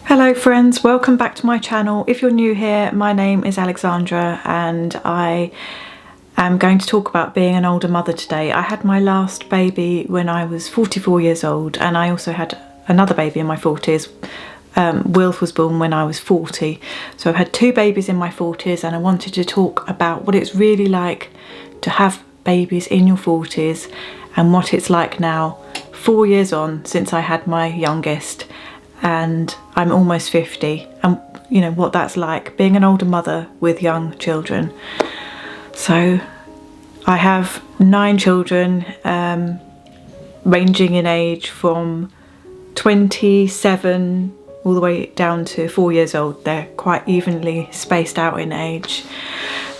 Hello friends, welcome back to my channel. If you're new here, my name is Alexandra and I am going to talk about being an older mother today. I had my last baby when I was 44 years old and I also had another baby in my 40s. Wilf was born when I was 40. So I've had two babies in my 40s and I wanted to talk about what it's really like to have babies in your 40s and what it's like now, 4 years on since I had my youngest. And I'm almost 50, and you know what that's like, being an older mother with young children. So I have 9 children, ranging in age from 27 all the way down to 4 years old. They're quite evenly spaced out in age.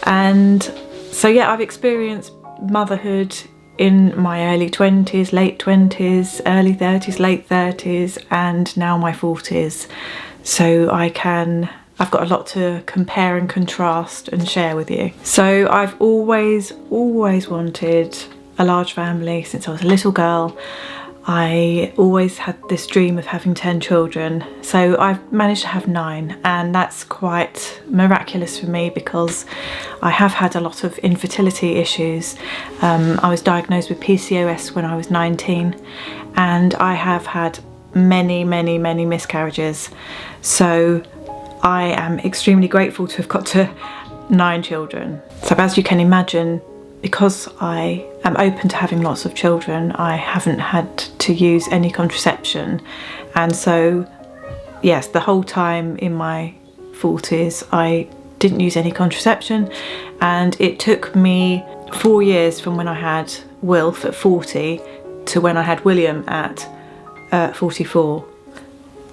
And so yeah, I've experienced motherhood in my early 20s, late 20s, early 30s, late 30s, and now my 40s. So I've got a lot to compare and contrast and share with you. So I've always wanted a large family since I was a little girl. I always had this dream of having 10 children. So I've managed to have 9, and that's quite miraculous for me because I have had a lot of infertility issues. I was diagnosed with PCOS when I was 19 and I have had many miscarriages. So I am extremely grateful to have got to 9 children. So as you can imagine, because I am open to having lots of children, I haven't had to use any contraception. And so, yes, the whole time in my 40s, I didn't use any contraception. And it took me 4 years from when I had Wilf at 40 to when I had William at 44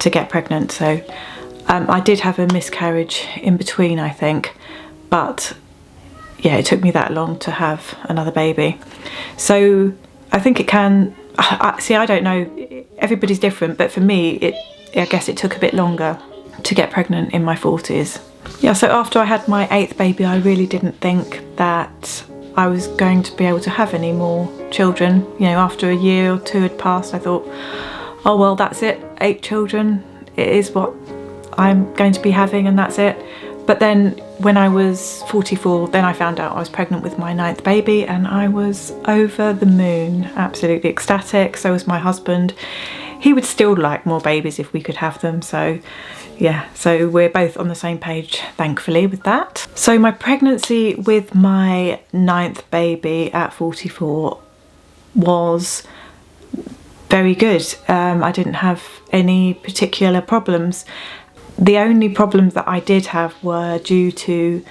to get pregnant. So I did have a miscarriage in between, I think, but yeah, it took me that long to have another baby. So I think it can, I don't know, everybody's different, but for me, I guess it took a bit longer to get pregnant in my 40s. Yeah, so after I had my 8th baby, I really didn't think that I was going to be able to have any more children. You know, after a year or 2 had passed, I thought, oh well, that's it, 8 children, it is what I'm going to be having and that's it. But then when I was 44, then I found out I was pregnant with my 9th baby and I was over the moon, absolutely ecstatic. So was my husband. He would still like more babies if we could have them. So yeah, so we're both on the same page, thankfully, with that. So my pregnancy with my 9th baby at 44 was very good. I didn't have any particular problems. The only problems that I did have were due to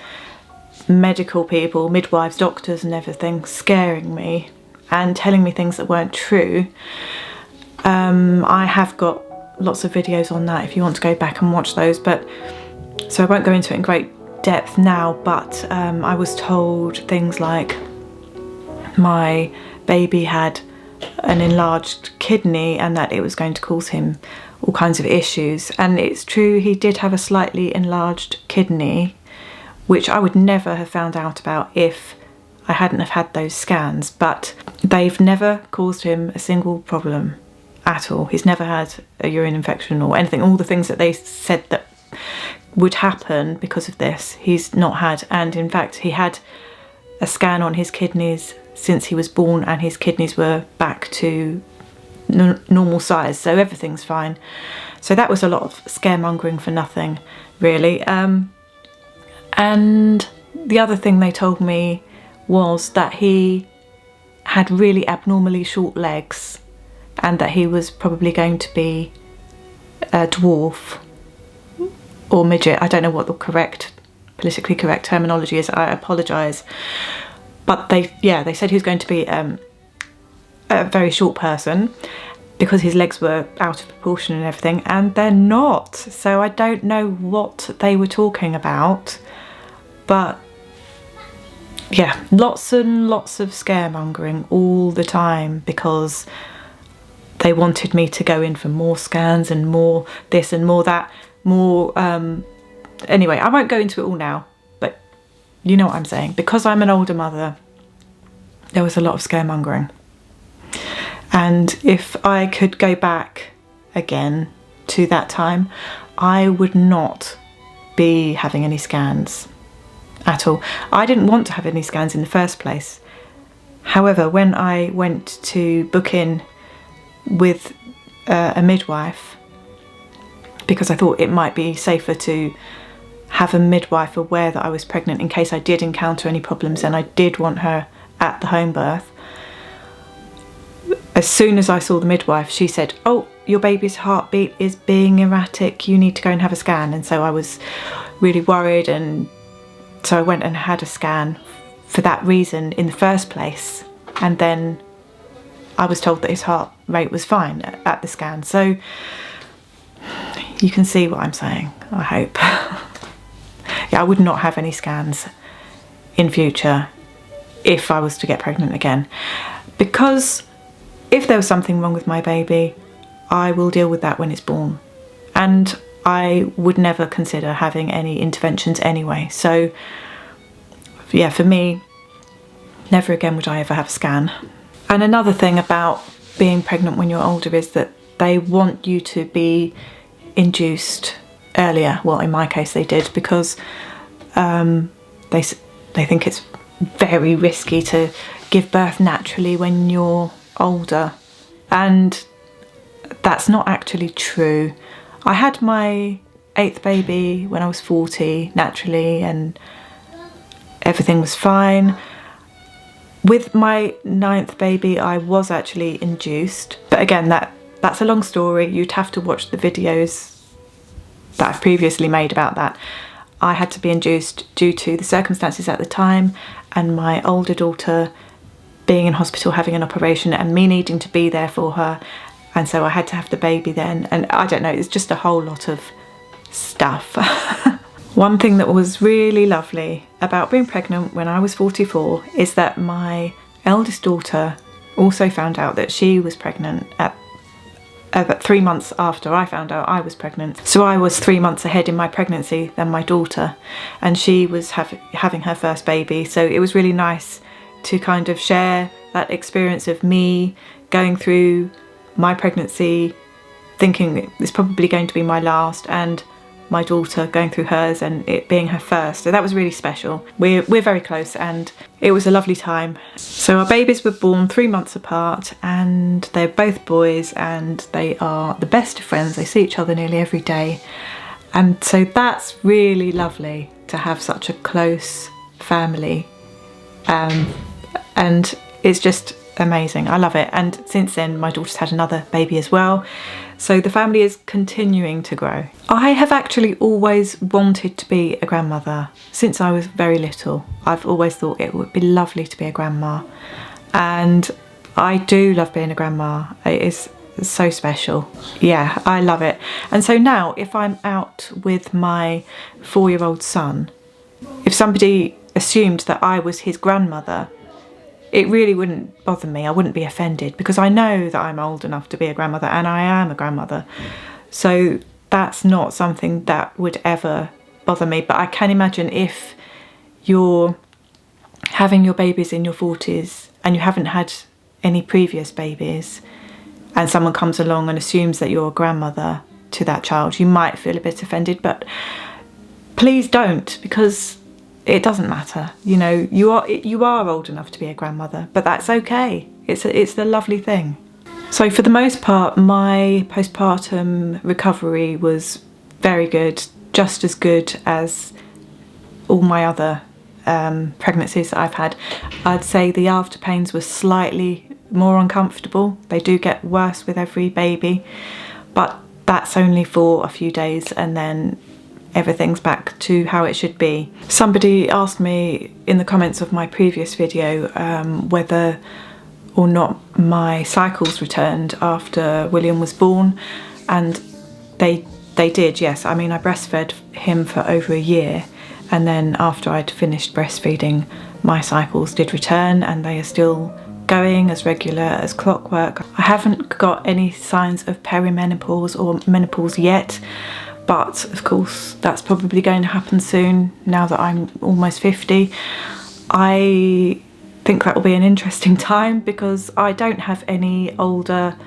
medical people, midwives, doctors and everything scaring me and telling me things that weren't true. I have got lots of videos on that if you want to go back and watch those, but so I won't go into it in great depth now, but I was told things like my baby had an enlarged kidney and that it was going to cause him all kinds of issues. And it's true, he did have a slightly enlarged kidney, which I would never have found out about if I hadn't have had those scans, but they've never caused him a single problem at all. He's never had a urine infection or anything. All the things that they said that would happen because of this, he's not had. And in fact, he had a scan on his kidneys since he was born and his kidneys were back to normal size, so everything's fine. So that was a lot of scaremongering for nothing, really. And the other thing they told me was that he had really abnormally short legs and that he was probably going to be a dwarf or midget. I don't know what the politically correct terminology is, I apologise. But they said he was going to be a very short person because his legs were out of proportion and everything, and they're not. So I don't know what they were talking about, but yeah, lots and lots of scaremongering all the time because they wanted me to go in for more scans and more this and more that, more anyway, I won't go into it all now, but you know what I'm saying. Because I'm an older mother, there was a lot of scaremongering. And if I could go back again to that time, I would not be having any scans at all. I didn't want to have any scans in the first place. However, when I went to book in with a midwife, because I thought it might be safer to have a midwife aware that I was pregnant in case I did encounter any problems and I did want her at the home birth. As soon as I saw the midwife, she said, "Oh, your baby's heartbeat is being erratic, you need to go and have a scan." And so I was really worried, and so I went and had a scan for that reason in the first place. And then I was told that his heart rate was fine at the scan. So you can see what I'm saying, I hope. Yeah, I would not have any scans in future if I was to get pregnant again, because if there was something wrong with my baby, I will deal with that when it's born, and I would never consider having any interventions anyway. So yeah, for me, never again would I ever have a scan. And another thing about being pregnant when you're older is that they want you to be induced earlier. Well, in my case they did, because they think it's very risky to give birth naturally when you're older, and that's not actually true. I had my 8th baby when I was 40 naturally, and everything was fine. With my 9th baby I was actually induced, but again that's a long story. You'd have to watch the videos that I've previously made about that. I had to be induced due to the circumstances at the time, and my older daughter being in hospital having an operation and me needing to be there for her, and so I had to have the baby then, and I don't know, it's just a whole lot of stuff. One thing that was really lovely about being pregnant when I was 44 is that my eldest daughter also found out that she was pregnant at about 3 months after I found out I was pregnant. So I was 3 months ahead in my pregnancy than my daughter, and she was having her first baby. So it was really nice to kind of share that experience of me going through my pregnancy, thinking it's probably going to be my last, and my daughter going through hers and it being her first. So that was really special. We're very close, and it was a lovely time. So our babies were born 3 months apart, and they're both boys, and they are the best of friends. They see each other nearly every day, and so that's really lovely to have such a close family, and it's just amazing. I love it. And since then my daughter's had another baby as well, so the family is continuing to grow. I have actually always wanted to be a grandmother since I was very little. I've always thought it would be lovely to be a grandma, and I do love being a grandma. It is so special. Yeah, I love it. And so now if I'm out with my 4-year-old son, if somebody assumed that I was his grandmother, it really wouldn't bother me. I wouldn't be offended, because I know that I'm old enough to be a grandmother, and I am a grandmother. So that's not something that would ever bother me. But I can imagine if you're having your babies in your 40s and you haven't had any previous babies, and someone comes along and assumes that you're a grandmother to that child, you might feel a bit offended, but please don't, because it doesn't matter. You know, you are old enough to be a grandmother, but that's okay. It's the lovely thing. So for the most part, my postpartum recovery was very good, just as good as all my other pregnancies that I've had. I'd say the after pains were slightly more uncomfortable. They do get worse with every baby, but that's only for a few days, and then everything's back to how it should be. Somebody asked me in the comments of my previous video whether or not my cycles returned after William was born, and they did, yes. I mean, I breastfed him for over a year, and then after I'd finished breastfeeding, my cycles did return, and they are still going as regular as clockwork. I haven't got any signs of perimenopause or menopause yet, but of course that's probably going to happen soon now that I'm almost 50. I think that will be an interesting time, because I don't have any older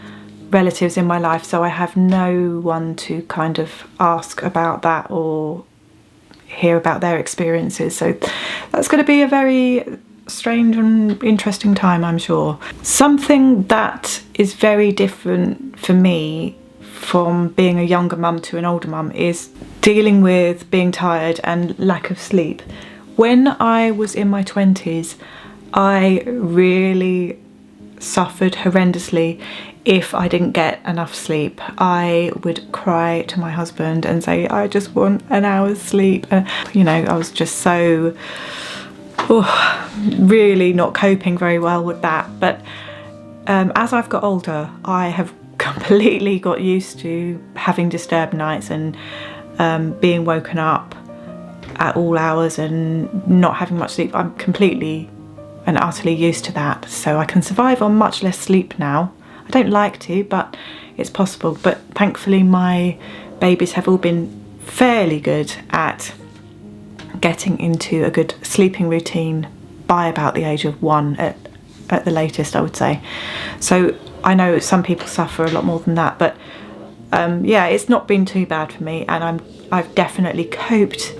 relatives in my life, so I have no one to kind of ask about that or hear about their experiences. So that's going to be a very strange and interesting time, I'm sure. Something that is very different for me from being a younger mum to an older mum is dealing with being tired and lack of sleep. When I was in my 20s, I really suffered horrendously if I didn't get enough sleep. I would cry to my husband and say, I just want an hour's sleep. You know, I was just so really not coping very well with that. But as I've got older, I have completely got used to having disturbed nights and being woken up at all hours and not having much sleep. I'm completely and utterly used to that, so I can survive on much less sleep now. I don't like to, but it's possible. But thankfully my babies have all been fairly good at getting into a good sleeping routine by about the age of 1 at the latest, I would say. So I know some people suffer a lot more than that, but yeah, it's not been too bad for me, and I've definitely coped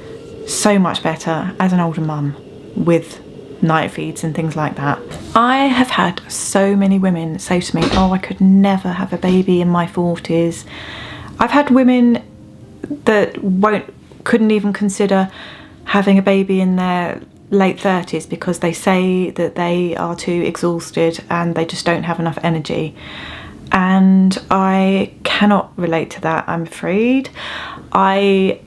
so much better as an older mum with night feeds and things like that. I have had so many women say to me, oh, I could never have a baby in my 40s. I've had women that couldn't even consider having a baby in their late 30s because they say that they are too exhausted and they just don't have enough energy. And I cannot relate to that, I'm afraid. I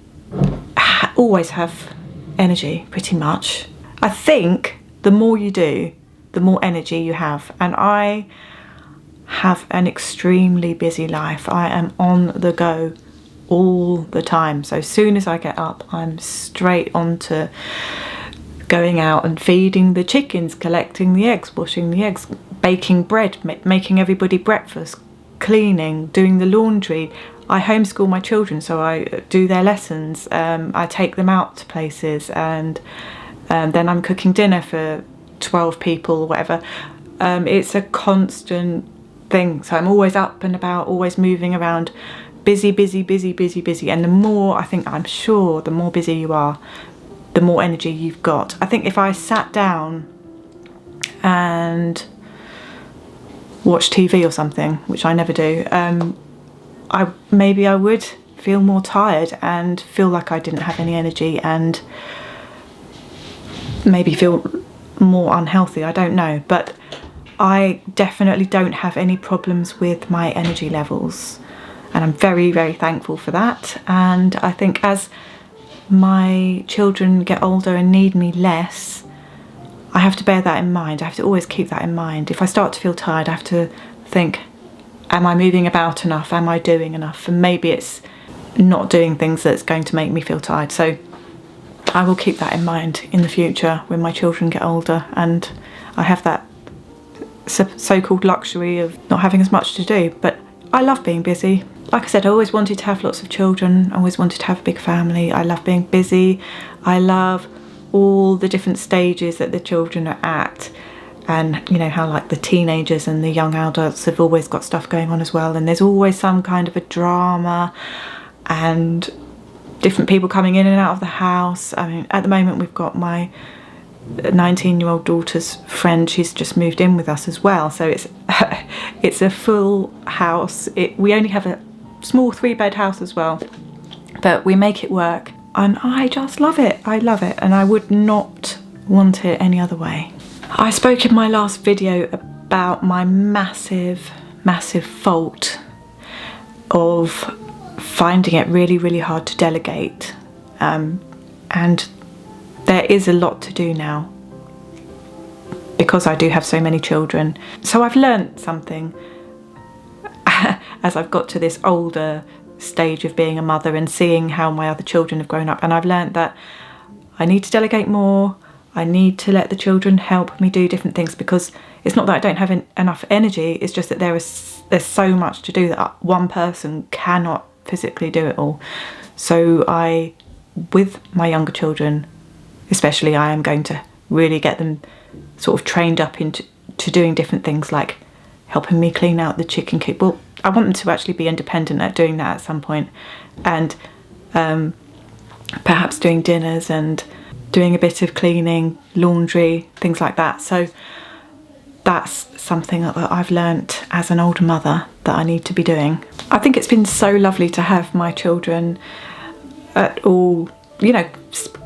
always have energy, pretty much. I think the more you do, the more energy you have. And I have an extremely busy life. I am on the go all the time. So as soon as I get up, I'm straight on to going out and feeding the chickens, collecting the eggs, washing the eggs, baking bread, making everybody breakfast, cleaning, doing the laundry. I homeschool my children, so I do their lessons. I take them out to places, and then I'm cooking dinner for 12 people or whatever. It's a constant thing. So I'm always up and about, always moving around, busy, busy, busy, busy, busy. And the more, I'm sure the more busy you are, the more energy you've got. I think if I sat down and watched TV or something, which I never do, maybe I would feel more tired and feel like I didn't have any energy and maybe feel more unhealthy, I don't know. But I definitely don't have any problems with my energy levels, and I'm very, very thankful for that. And I think as my children get older and need me less, I have to bear that in mind. I have to always keep that in mind. If I start to feel tired, I have to think, am I moving about enough? Am I doing enough? And maybe it's not doing things that's going to make me feel tired. So I will keep that in mind in the future when my children get older and I have that so-called luxury of not having as much to do. But I love being busy. Like I said, I always wanted to have lots of children. I always wanted to have a big family. I love being busy. I love all the different stages that the children are at, and you know how like the teenagers and the young adults have always got stuff going on as well, and there's always some kind of a drama and different people coming in and out of the house. I mean, at the moment we've got my 19-year-old daughter's friend. She's just moved in with us as well, so it's a full house. We only have a small 3-bed house as well, but we make it work. And I just love it. I love it, and I would not want it any other way. I spoke in my last video about my massive, massive fault of finding it really, really hard to delegate. And there is a lot to do now because I do have so many children. So I've learnt something as I've got to this older stage of being a mother and seeing how my other children have grown up, and I've learned that I need to delegate more. I need to let the children help me do different things, because it's not that I don't have enough energy, it's just that there's so much to do that one person cannot physically do it all. So with my younger children especially, I am going to really get them sort of trained up into doing different things like helping me clean out the chicken coop. Well, I want them to actually be independent at doing that at some point, and perhaps doing dinners and doing a bit of cleaning, laundry, things like that. So that's something that I've learnt as an older mother that I need to be doing. I think it's been so lovely to have my children at all, you know,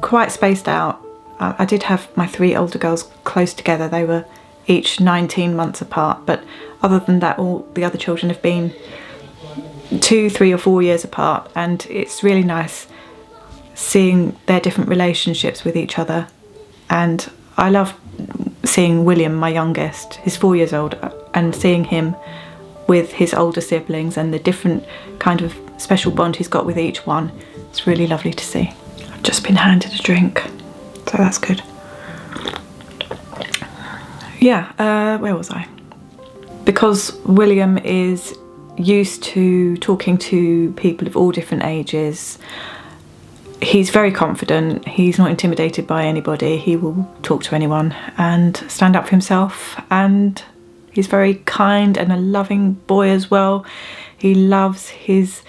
quite spaced out. I did have my 3 older girls close together. They were each 19 months apart, but other than that, all the other children have been 2, 3 or 4 years apart, and it's really nice seeing their different relationships with each other. And I love seeing William, my youngest, he's 4 years old, and seeing him with his older siblings and the different kind of special bond he's got with each one. It's really lovely to see. I've just been handed a drink, so that's good. Yeah, where was I? Because William is used to talking to people of all different ages, he's very confident, he's not intimidated by anybody, he will talk to anyone and stand up for himself, and he's very kind and a loving boy as well. He loves his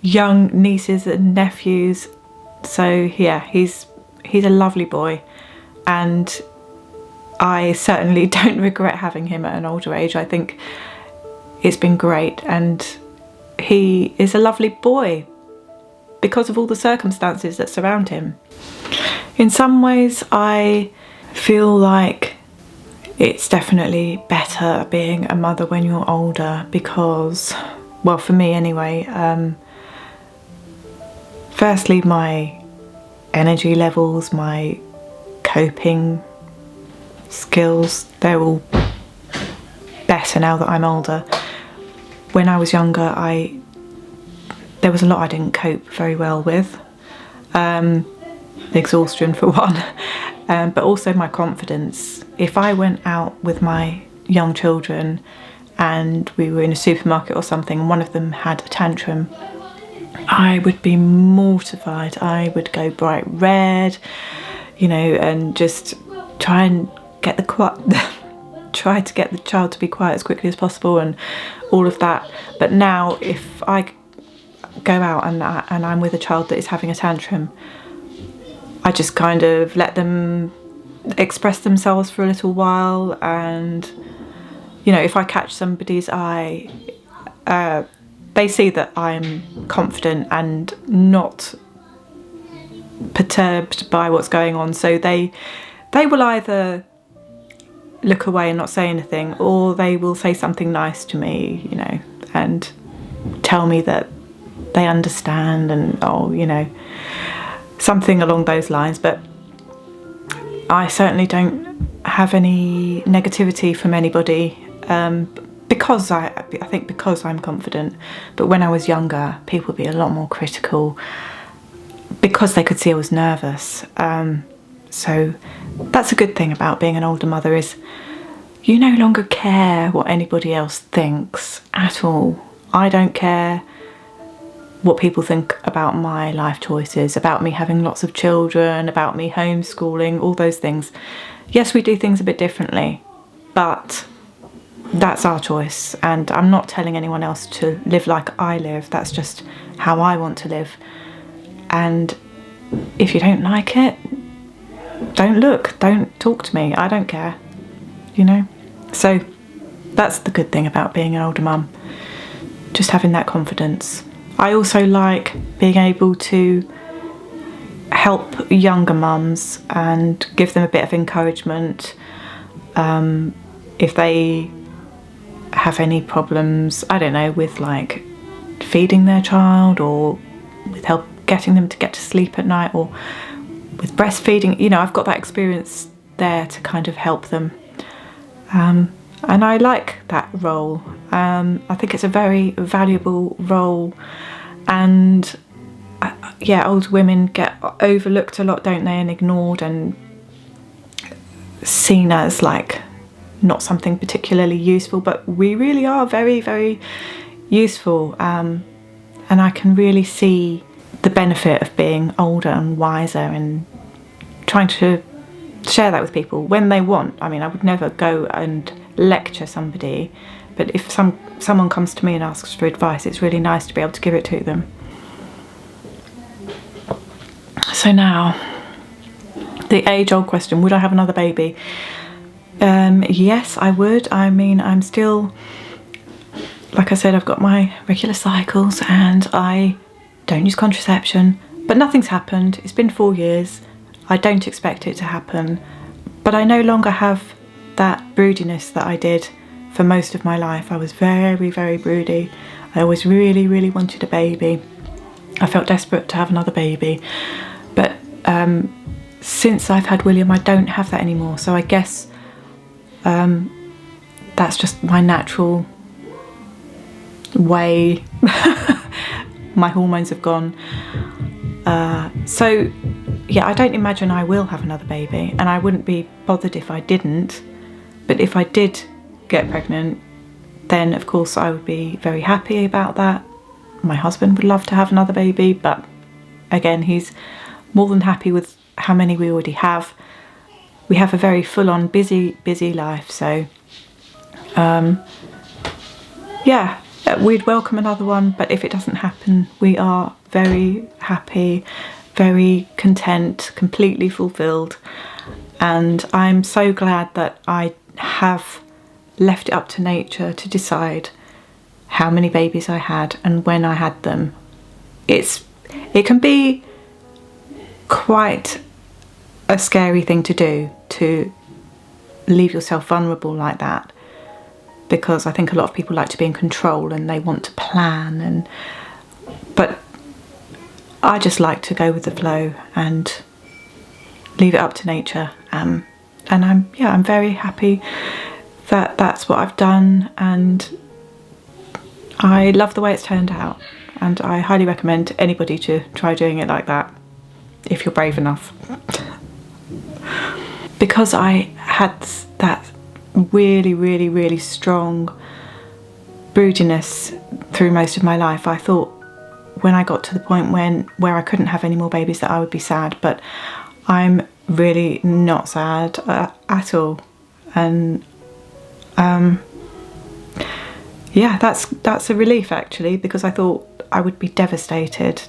young nieces and nephews, so yeah, he's a lovely boy, and I certainly don't regret having him at an older age. I think it's been great, and he is a lovely boy because of all the circumstances that surround him. In some ways I feel like it's definitely better being a mother when you're older because, well, for me anyway, firstly my energy levels, my coping skills, they're all better now that I'm older. When I was younger, there was a lot I didn't cope very well with. The exhaustion for one, but also my confidence. If I went out with my young children and we were in a supermarket or something and one of them had a tantrum, I would be mortified. I would go bright red, you know, and just try and get try to get the child to be quiet as quickly as possible and all of that. But now if I go out and I'm with a child that is having a tantrum, I just kind of let them express themselves for a little while, and you know, if I catch somebody's eye, they see that I'm confident and not perturbed by what's going on, so they will either look away and not say anything, or they will say something nice to me, you know, and tell me that they understand, and oh, you know, something along those lines. But I certainly don't have any negativity from anybody, because I think because I'm confident. But when I was younger, people would be a lot more critical because they could see I was nervous. So that's a good thing about being an older mother, is you no longer care what anybody else thinks at all. I don't care what people think about my life choices, about me having lots of children, about me homeschooling, all those things. Yes, we do things a bit differently, but that's our choice, and I'm not telling anyone else to live like I live. That's just how I want to live. And if you don't like it, don't look, don't talk to me, I don't care, you know? So that's the good thing about being an older mum, just having that confidence. I also like being able to help younger mums and give them a bit of encouragement if they have any problems, I don't know, with like feeding their child, or with help getting them to get to sleep at night, or with breastfeeding. You know, I've got that experience there to kind of help them, and I like that role. I think it's a very valuable role, and yeah, older women get overlooked a lot, don't they, and ignored and seen as like not something particularly useful, but we really are very, very useful, and I can really see the benefit of being older and wiser and trying to share that with people when they want. I mean, I would never go and lecture somebody but if someone comes to me and asks for advice, it's really nice to be able to give it to them. So now, the age-old question, would I have another baby? Yes, I would. I mean, I'm still, like I said, I've got my regular cycles and I don't use contraception, but nothing's happened. It's been 4 years. I don't expect it to happen, but I no longer have that broodiness that I did for most of my life. I was very, very broody. I always really, really wanted a baby. I felt desperate to have another baby, but since I've had William, I don't have that anymore. So I guess that's just my natural way. My hormones have gone. So yeah, I don't imagine I will have another baby, and I wouldn't be bothered if I didn't. But if I did get pregnant, then of course I would be very happy about that. My husband would love to have another baby, but again, he's more than happy with how many we already have. We have a very full-on busy life, so yeah, we'd welcome another one, but if it doesn't happen, we are very happy, very content, completely fulfilled. And I'm so glad that I have left it up to nature to decide how many babies I had and when I had them. It can be quite a scary thing to do, to leave yourself vulnerable like that, because I think a lot of people like to be in control and they want to plan, but I just like to go with the flow and leave it up to nature. And I'm very happy that that's what I've done, and I love the way it's turned out, and I highly recommend anybody to try doing it like that if you're brave enough. Because I had that really, really, really strong broodiness through most of my life, I thought when I got to the point where I couldn't have any more babies that I would be sad, but I'm really not sad at all. And yeah, that's a relief actually, because I thought I would be devastated,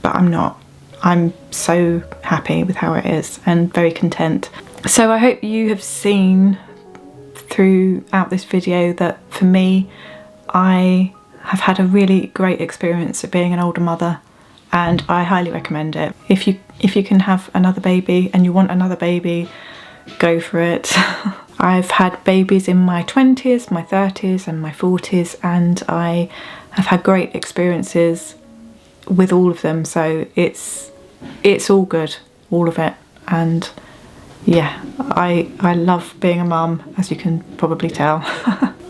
but I'm not. I'm so happy with how it is and very content. So I hope you have seen throughout this video that for me, I have had a really great experience of being an older mother, and I highly recommend it. If you can have another baby and you want another baby, go for it. I've had babies in my 20s, my 30s and my 40s, and I have had great experiences with all of them, so it's all good, all of it. And yeah, I love being a mum, as you can probably tell.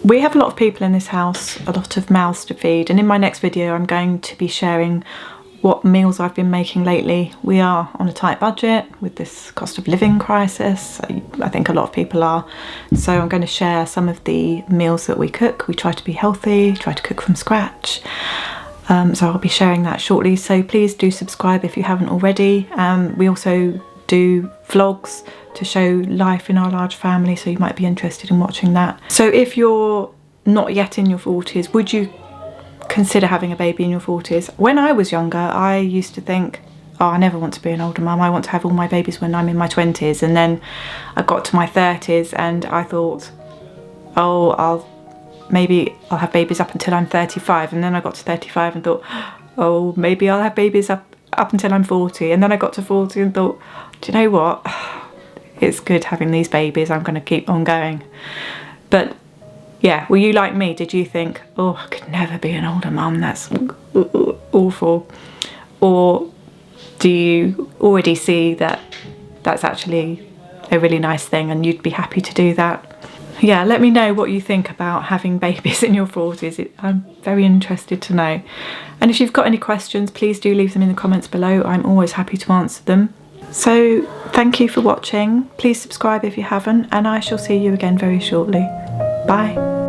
We have a lot of people in this house, a lot of mouths to feed, and in my next video I'm going to be sharing what meals I've been making lately. We are on a tight budget with this cost of living crisis. I think a lot of people are. So I'm going to share some of the meals that we cook. We try to be healthy, try to cook from scratch. So I'll be sharing that shortly. So please do subscribe if you haven't already. We also do vlogs to show life in our large family, so you might be interested in watching that. So if you're not yet in your 40s, would you consider having a baby in your 40s? When I was younger, I used to think, oh, I never want to be an older mum. I want to have all my babies when I'm in my 20s. And then I got to my 30s and I thought, oh, maybe I'll have babies up until I'm 35. And then I got to 35 and thought, oh, maybe I'll have babies up until I'm 40. And then I got to 40 and thought, do you know what? It's good having these babies. I'm going to keep on going. But yeah, were you like me? Did you think, oh, I could never be an older mum, that's awful? Or do you already see that that's actually a really nice thing and you'd be happy to do that? Yeah, let me know what you think about having babies in your 40s. I'm very interested to know. And if you've got any questions, please do leave them in the comments below. I'm always happy to answer them. So thank you for watching. Please subscribe if you haven't, and I shall see you again very shortly. Bye.